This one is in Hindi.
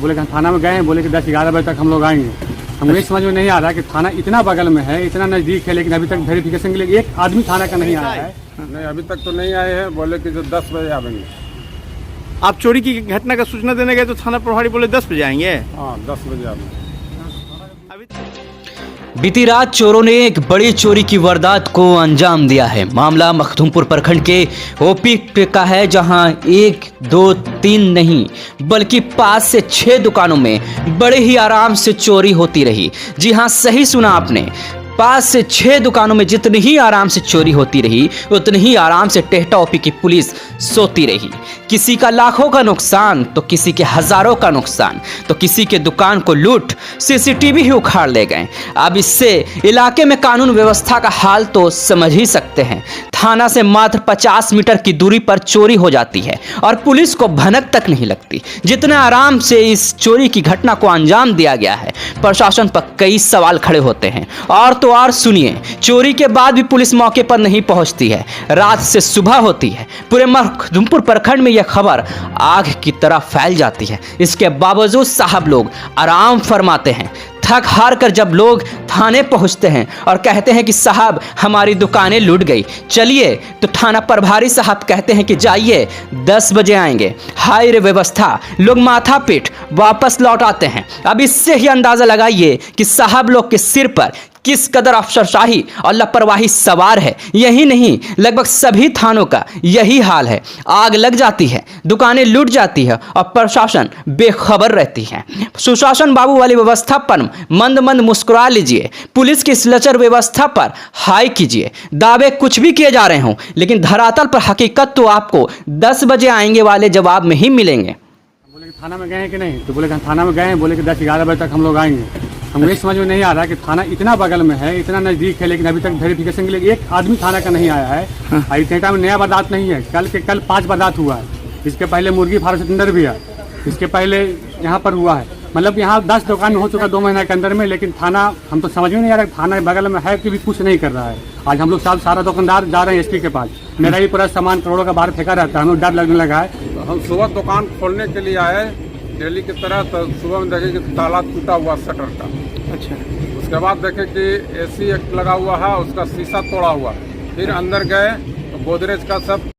बोले कि थाना में गए हैं, बोले कि 10-11 बजे तक हम लोग आएंगे। हमको ये समझ में नहीं आ रहा कि थाना इतना बगल में है, इतना नज़दीक है, लेकिन अभी तक वेरिफिकेशन के लिए एक आदमी थाना का नहीं आया है। नहीं, अभी तक तो नहीं आए हैं। बोले कि जो 10 बजे आएंगे। आप चोरी की घटना का सूचना देने गए तो थाना प्रभारी बोले 10 बजे आएंगे। हाँ, 10 बजे आएंगे। बीती रात चोरों ने एक बड़ी चोरी की वारदात को अंजाम दिया है। मामला मखदूमपुर प्रखंड के ओपी का है, जहां 1, 2, 3 नहीं बल्कि 5 से 6 दुकानों में बड़े ही आराम से चोरी होती रही। जी हां, सही सुना आपने, 5 से 6 दुकानों में जितनी ही आराम से चोरी होती रही, उतनी ही आराम से टेहटा ओपी की पुलिस सोती रही। किसी का लाखों का नुकसान तो किसी के हजारों का नुकसान, तो किसी के दुकान को लूट सीसीटीवी ही उखाड़ ले गए। अब इससे इलाके में कानून व्यवस्था का हाल तो समझ ही सकते हैं। थाना से मात्र 50 मीटर की दूरी पर चोरी हो जाती है और पुलिस को भनक तक नहीं लगती। जितना आराम से इस चोरी की घटना को अंजाम दिया गया है, प्रशासन पर कई सवाल खड़े होते हैं। और तो और सुनिए, चोरी के बाद भी पुलिस मौके पर नहीं पहुंचती है, रात से सुबह होती है। पूरे मखदूमपुर प्रखंड में यह खबर आग की तरह फैल जाती है। इसके बावजूद साहब लोग आराम फरमाते हैं। थक हार कर जब लोग थाने पहुंचते हैं और कहते हैं कि साहब हमारी दुकानें लूट गई, चलिए, तो थाना प्रभारी साहब कहते हैं कि जाइए, 10 बजे आएंगे। हाय रे व्यवस्था, लोग माथा पीट वापस लौट आते हैं। अब इससे ही अंदाजा लगाइए कि साहब लोग के सिर पर किस कदर अफसरशाही और लापरवाही सवार है। यही नहीं, लगभग सभी थानों का यही हाल है। आग लग जाती है, दुकानें लूट जाती है और प्रशासन बेखबर रहती है। सुशासन बाबू वाली व्यवस्था पर मंद मंद मुस्कुरा लीजिए, पुलिस की इस लचर व्यवस्था पर हाय कीजिए। दावे कुछ भी किए जा रहे हों, लेकिन धरातल पर हकीकत तो आपको 10 बजे आएंगे वाले जवाब में ही मिलेंगे। बोले कि थाना में गए हैं कि नहीं, तो बोले कि थाना में गए हैं, बोले कि 10-11 बजे तक हम लोग आएंगे। हमको ये समझ में नहीं आ रहा कि थाना इतना बगल में है, इतना नज़दीक है, लेकिन अभी तक वेरिफिकेशन के लिए एक आदमी थाना का नहीं आया है। टेहटा में नया वारदात नहीं है, कल 5 वारदात हुआ है। इसके पहले मुर्गी फार्म से टेंडर भी है, इसके पहले यहाँ पर हुआ है। मतलब यहाँ 10 दुकान हो चुका 2 महीने के अंदर में, लेकिन थाना हम तो समझ में नहीं आ रहा थाना बगल में है कि भी कुछ नहीं कर रहा है। आज हम लोग सारा दुकानदार जा रहे हैं एसपी के पास। मेरा ही पूरा सामान करोड़ों का बाहर फेंका रहता है, हमें डर लगने लगा है। तो हम सुबह दुकान खोलने के लिए आए डेली की तरह, तो सुबह में देखे कि ताला टूटा हुआ शटर का। अच्छा, उसके बाद देखे कि एसी एक लगा हुआ है, उसका शीशा तोड़ा हुआ। फिर अंदर गए तो गोदरेज का सब